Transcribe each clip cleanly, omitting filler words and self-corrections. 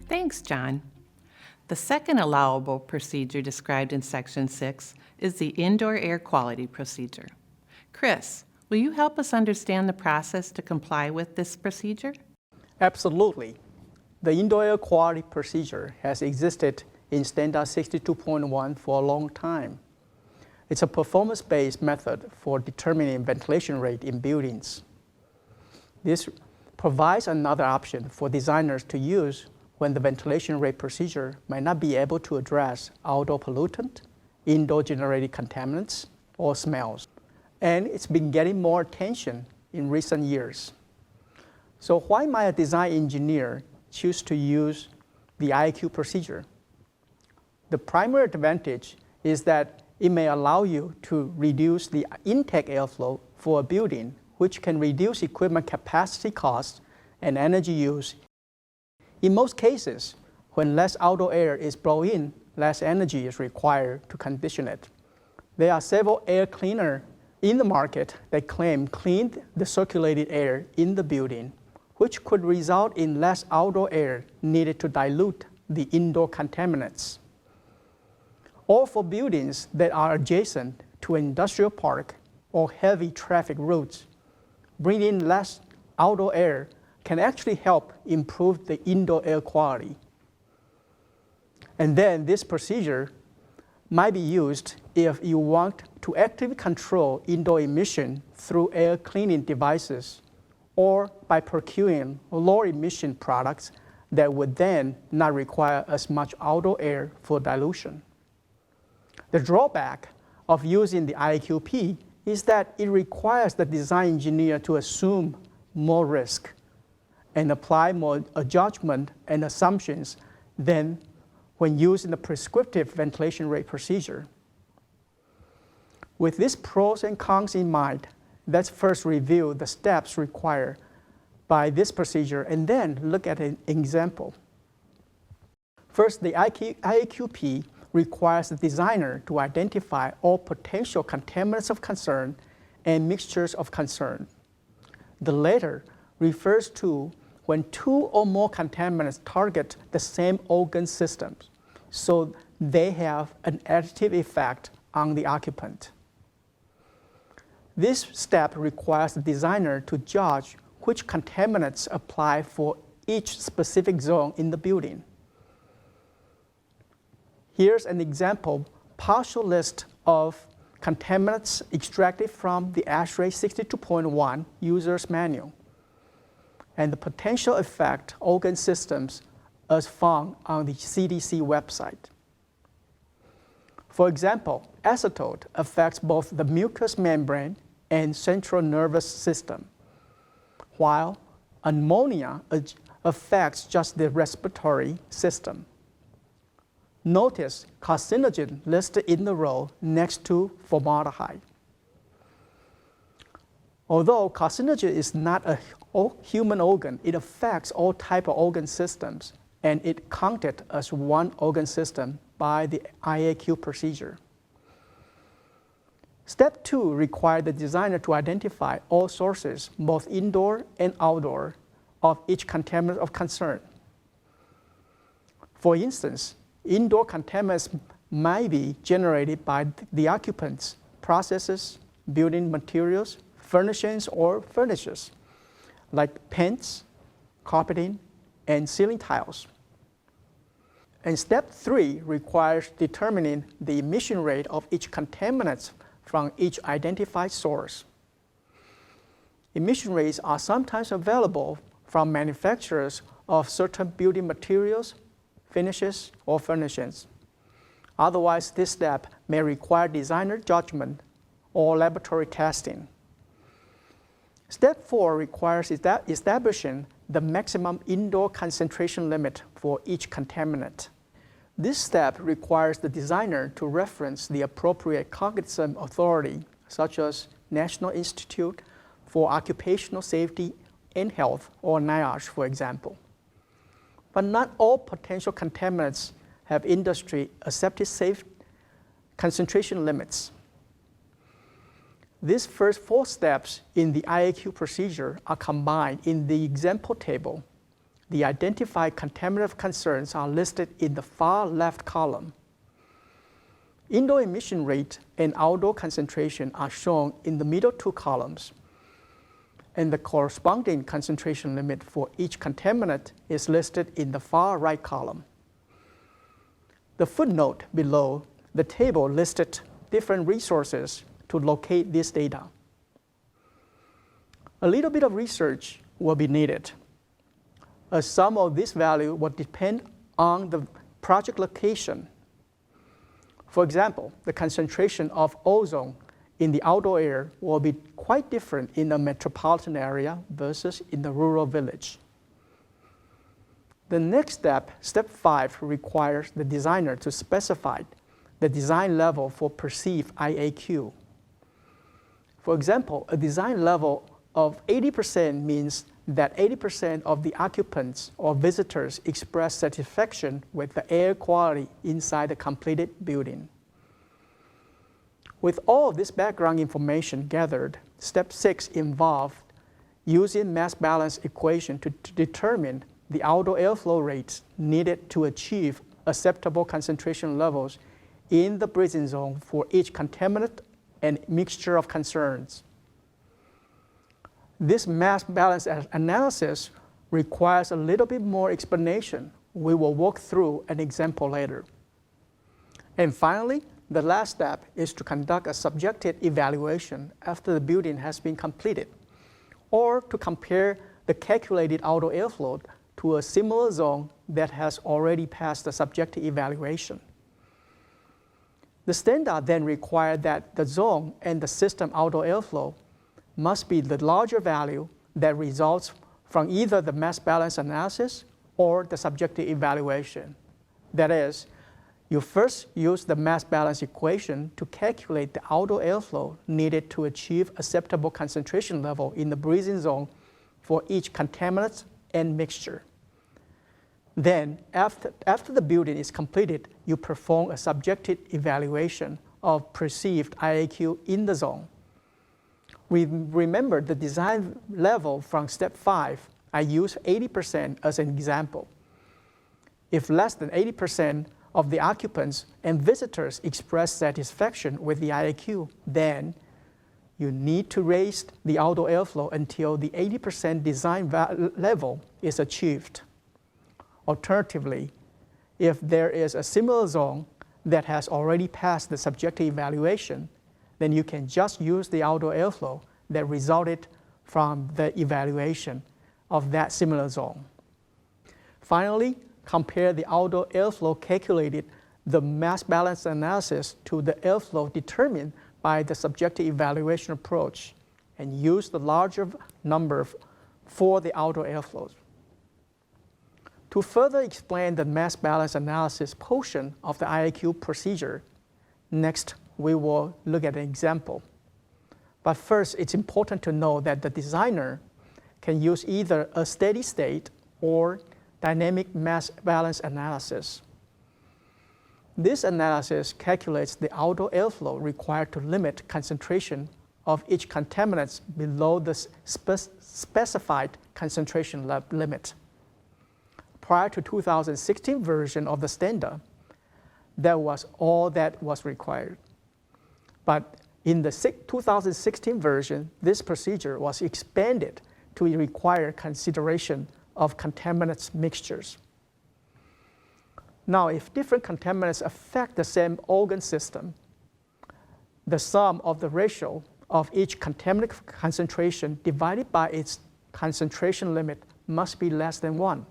Thanks, John. The second allowable procedure described in Section 6 is the Indoor Air Quality Procedure. Chris, will you help us understand the process to comply with this procedure? Absolutely. The Indoor Air Quality Procedure has existed in Standard 62.1 for a long time. It's a performance-based method for determining ventilation rate in buildings. This provides another option for designers to use when the ventilation rate procedure might not be able to address outdoor pollutant, indoor-generated contaminants, or smells. And it's been getting more attention in recent years. So why might a design engineer choose to use the IAQ procedure? The primary advantage is that it may allow you to reduce the intake airflow for a building, which can reduce equipment capacity costs and energy use. In most cases, when less outdoor air is blown in, less energy is required to condition it. There are several air cleaners in the market that claim cleaned the circulated air in the building, which could result in less outdoor air needed to dilute the indoor contaminants. Or for buildings that are adjacent to an industrial park or heavy traffic routes, bringing in less outdoor air can actually help improve the indoor air quality. And then this procedure might be used if you want to actively control indoor emission through air cleaning devices or by procuring lower emission products that would then not require as much outdoor air for dilution. The drawback of using the IAQP is that it requires the design engineer to assume more risk and apply more judgment and assumptions than when using the prescriptive ventilation rate procedure. With these pros and cons in mind, let's first review the steps required by this procedure and then look at an example. First, the IAQP requires the designer to identify all potential contaminants of concern and mixtures of concern. The latter refers to when two or more contaminants target the same organ systems, so they have an additive effect on the occupant. This step requires the designer to judge which contaminants apply for each specific zone in the building. Here's an example partial list of contaminants extracted from the ASHRAE 62.1 user's manual and the potential effect organ systems as found on the CDC website. For example, acetone affects both the mucous membrane and central nervous system, while ammonia affects just the respiratory system. Notice carcinogen listed in the row next to formaldehyde. Although carcinogen is not a human organ, it affects all types of organ systems, and it counted as one organ system by the IAQ procedure. Step 2 required the designer to identify all sources, both indoor and outdoor, of each contaminant of concern. For instance, indoor contaminants might be generated by the occupants, processes, building materials, furnishings, or furnitures, like paints, carpeting, and ceiling tiles. And step 3 requires determining the emission rate of each contaminant from each identified source. Emission rates are sometimes available from manufacturers of certain building materials, finishes, or furnishings. Otherwise, this step may require designer judgment or laboratory testing. Step 4 requires establishing the maximum indoor concentration limit for each contaminant. This step requires the designer to reference the appropriate cognizant authority, such as National Institute for Occupational Safety and Health, or NIOSH, for example. But not all potential contaminants have industry-accepted safe concentration limits. These first 4 steps in the IAQ procedure are combined in the example table The identified contaminant of concerns are listed in the far left column. Indoor emission rate and outdoor concentration are shown in the middle two columns, and the corresponding concentration limit for each contaminant is listed in the far right column. The footnote below the table listed different resources to locate this data. A little bit of research will be needed, as some of this value will depend on the project location. For example, the concentration of ozone in the outdoor air will be quite different in a metropolitan area versus in the rural village. The next step, step 5, requires the designer to specify the design level for perceived IAQ. For example, a design level of 80% means that 80% of the occupants or visitors express satisfaction with the air quality inside the completed building. With all this background information gathered, step 6 involved using mass balance equation to determine the outdoor airflow rates needed to achieve acceptable concentration levels in the breathing zone for each contaminant and mixture of concerns. This mass balance analysis requires a little bit more explanation. We will walk through an example later. And finally, the last step is to conduct a subjective evaluation after the building has been completed, or to compare the calculated outdoor airflow to a similar zone that has already passed the subjective evaluation. The standard then requires that the zone and the system outdoor airflow must be the larger value that results from either the mass balance analysis or the subjective evaluation. That is, you first use the mass balance equation to calculate the outdoor airflow needed to achieve acceptable concentration level in the breathing zone for each contaminant and mixture. Then, after the building is completed, you perform a subjective evaluation of perceived IAQ in the zone. We remember the design level from step 5. I use 80% as an example. If less than 80% of the occupants and visitors express satisfaction with the IAQ, then you need to raise the outdoor airflow until the 80% design level is achieved. Alternatively, if there is a similar zone that has already passed the subjective evaluation, then you can just use the outdoor airflow that resulted from the evaluation of that similar zone. Finally, compare the outdoor airflow calculated the mass balance analysis to the airflow determined by the subjective evaluation approach, and use the larger number for the outdoor airflows. To further explain the mass balance analysis portion of the IAQ procedure, next we will look at an example. But first, it's important to know that the designer can use either a steady state or dynamic mass balance analysis. This analysis calculates the outdoor airflow required to limit concentration of each contaminant below the specified concentration limit. Prior to 2016 version of the standard, that was all that was required. But in the 2016 version, this procedure was expanded to require consideration of contaminants mixtures. Now, if different contaminants affect the same organ system, the sum of the ratio of each contaminant concentration divided by its concentration limit must be less than 1.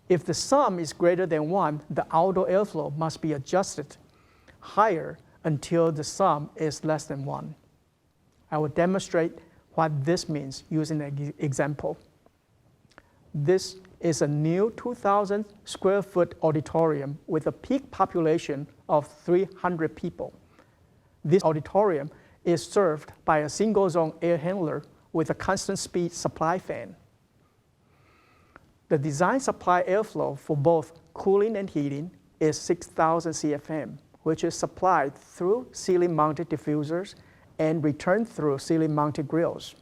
If the sum is greater than 1, the outdoor airflow must be adjusted higher until the sum is less than 1. I will demonstrate what this means using an example. This is a new 2,000 square foot auditorium with a peak population of 300 people. This auditorium is served by a single zone air handler with a constant speed supply fan. The design supply airflow for both cooling and heating is 6,000 CFM, which is supplied through ceiling-mounted diffusers and returned through ceiling-mounted grills.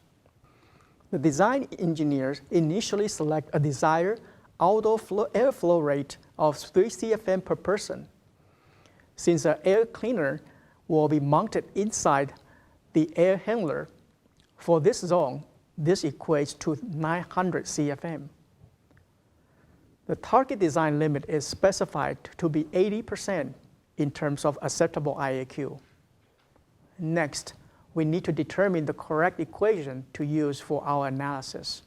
The design engineers initially select a desired outdoor airflow rate of 3 CFM per person. Since an air cleaner will be mounted inside the air handler, for this zone, this equates to 900 CFM. The target design limit is specified to be 80% in terms of acceptable IAQ. Next, we need to determine the correct equation to use for our analysis.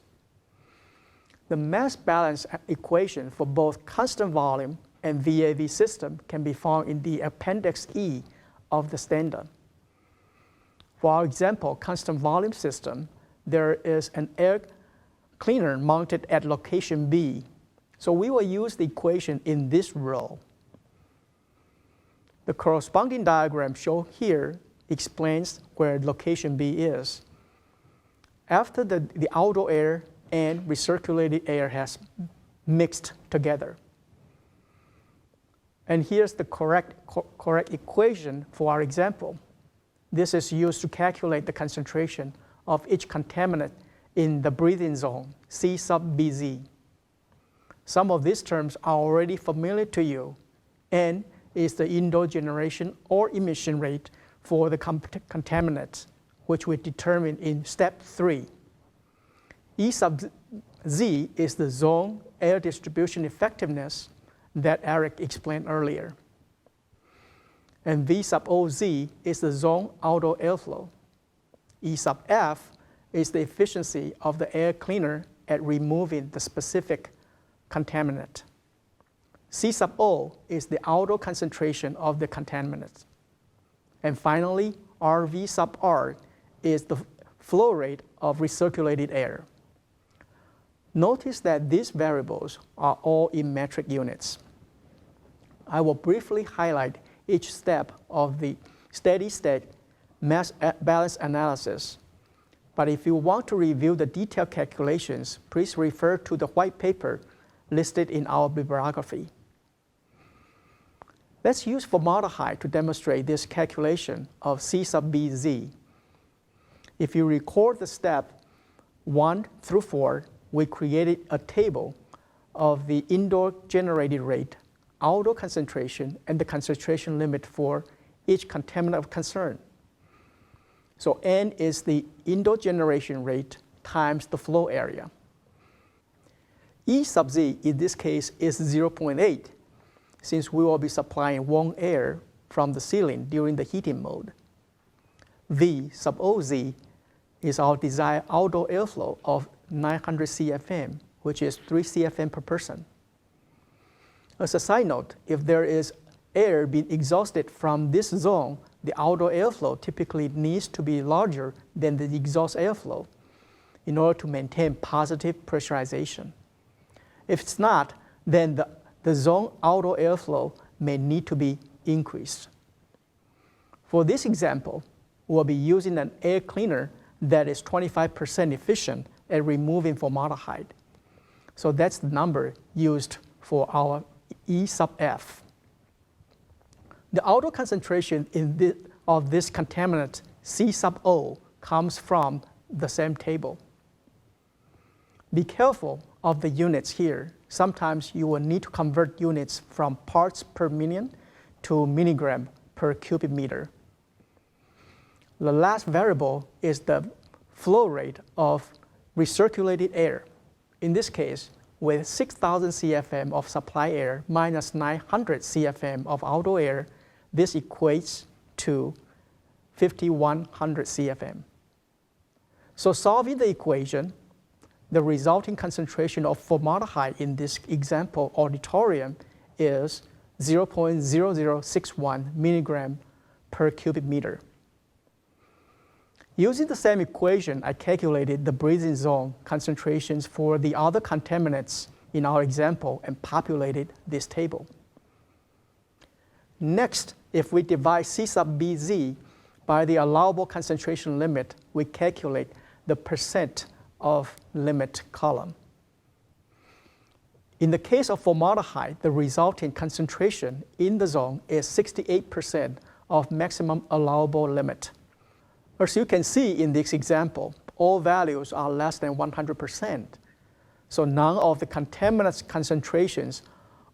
The mass balance equation for both constant volume and VAV system can be found in the Appendix E of the standard. For our example, constant volume system, there is an air cleaner mounted at location B. So we will use the equation in this row. The corresponding diagram shown here explains where location B is. After the outdoor air and recirculated air has mixed together. And here's the correct equation for our example. This is used to calculate the concentration of each contaminant in the breathing zone, C sub BZ. Some of these terms are already familiar to you. N is the indoor generation or emission rate for the contaminants, which we determine in step 3. E sub Z is the zone air distribution effectiveness that Eric explained earlier. And V sub OZ is the zone outdoor airflow. E sub F is the efficiency of the air cleaner at removing the specific contaminant. C sub O is the outdoor concentration of the contaminants. And finally, RV sub R is the flow rate of recirculated air. Notice that these variables are all in metric units. I will briefly highlight each step of the steady-state mass balance analysis. But if you want to review the detailed calculations, please refer to the white paper listed in our bibliography. Let's use formaldehyde to demonstrate this calculation of C sub BZ. If you record the step 1 through 4, we created a table of the indoor generated rate, outdoor concentration, and the concentration limit for each contaminant of concern. So N is the indoor generation rate times the flow area. E sub Z in this case is 0.8, since we will be supplying warm air from the ceiling during the heating mode. V sub OZ is our desired outdoor airflow of 900 CFM, which is 3 CFM per person. As a side note, if there is air being exhausted from this zone, the outdoor airflow typically needs to be larger than the exhaust airflow in order to maintain positive pressurization. If it's not, then the zone outdoor airflow may need to be increased. For this example, we'll be using an air cleaner that is 25% efficient at removing formaldehyde. So that's the number used for our E sub F. The outdoor concentration of this contaminant, C sub O, comes from the same table. Be careful of the units here. Sometimes you will need to convert units from parts per million to milligram per cubic meter. The last variable is the flow rate of recirculated air. In this case, with 6,000 CFM of supply air minus 900 CFM of outdoor air, this equates to 5,100 CFM. So solving the equation, the resulting concentration of formaldehyde in this example auditorium is 0.0061 milligram per cubic meter. Using the same equation, I calculated the breathing zone concentrations for the other contaminants in our example and populated this table. Next, if we divide C sub BZ by the allowable concentration limit, we calculate the percent of limit column. In the case of formaldehyde, the resulting concentration in the zone is 68% of maximum allowable limit. As you can see in this example, all values are less than 100%. So none of the contaminants concentrations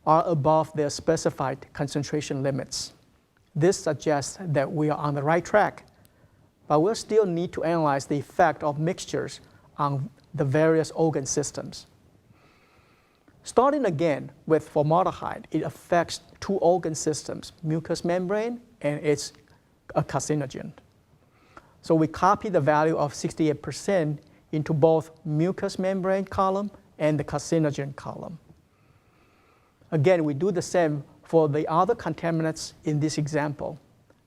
are above their specified concentration limits. This suggests that we are on the right track, but we'll still need to analyze the effect of mixtures on the various organ systems. Starting again with formaldehyde, it affects two organ systems, mucous membrane, and it's a carcinogen. So we copy the value of 68% into both mucous membrane column and the carcinogen column. Again, we do the same for the other contaminants in this example.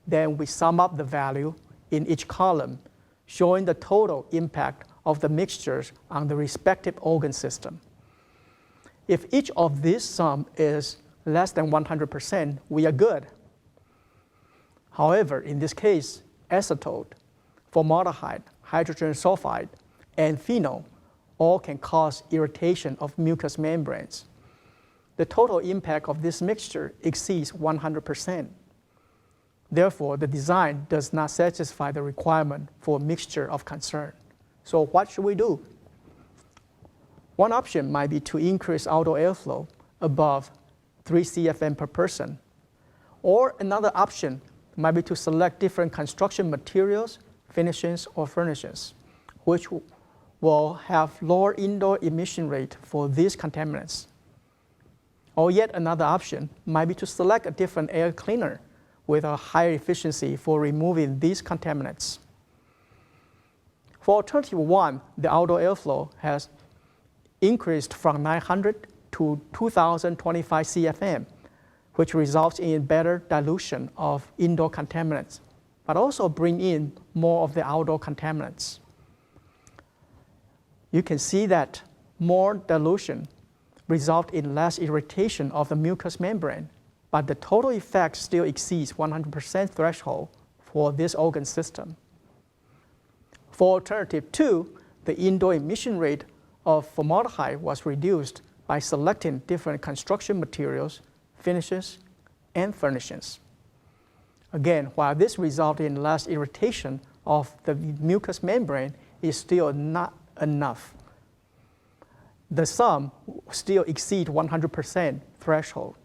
Then we sum up the value in each column, showing the total impact of the mixtures on the respective organ system. If each of these sum is less than 100%, we are good. However, in this case, acetone, formaldehyde, hydrogen sulfide, and phenol all can cause irritation of mucous membranes. The total impact of this mixture exceeds 100%. Therefore, the design does not satisfy the requirement for a mixture of concern. So what should we do? One option might be to increase outdoor airflow above 3 CFM per person. Or another option might be to select different construction materials, finishes, or furnishings, which will have lower indoor emission rate for these contaminants. Or yet another option might be to select a different air cleaner with a higher efficiency for removing these contaminants. For alternative 1, the outdoor airflow has increased from 900 to 2,025 CFM, which results in better dilution of indoor contaminants, but also bring in more of the outdoor contaminants. You can see that more dilution result in less irritation of the mucous membrane, but the total effect still exceeds 100% threshold for this organ system. For alternative 2, the indoor emission rate of formaldehyde was reduced by selecting different construction materials, finishes, and furnishings. Again, while this resulted in less irritation of the mucous membrane, it's still not enough. The sum still exceeds 100% threshold.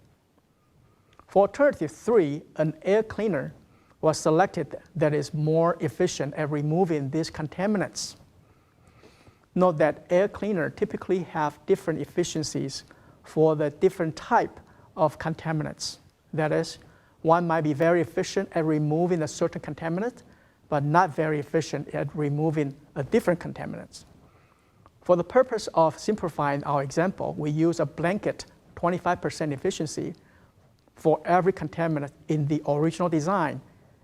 For alternative 3, an air cleaner was selected that is more efficient at removing these contaminants. Note that air cleaner typically have different efficiencies for the different type of contaminants. That is, one might be very efficient at removing a certain contaminant, but not very efficient at removing a different contaminant. For the purpose of simplifying our example, we use a blanket 25% efficiency for every contaminant in the original design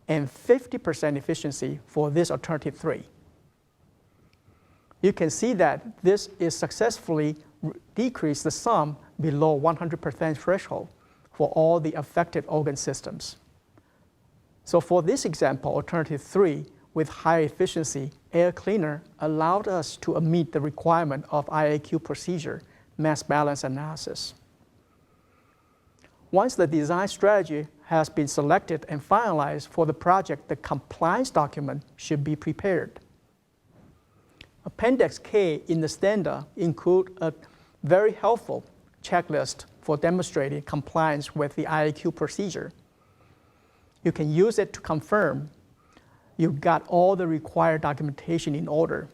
and 50% efficiency for this alternative 3. You can see that this is successfully decreased the sum below 100% threshold for all the affected organ systems. So for this example, alternative 3, with high efficiency air cleaner allowed us to meet the requirement of IAQ procedure mass balance analysis. Once the design strategy has been selected and finalized for the project, the compliance document should be prepared. Appendix K in the standard include a very helpful checklist for demonstrating compliance with the IAQ procedure. You can use it to confirm you've got all the required documentation in order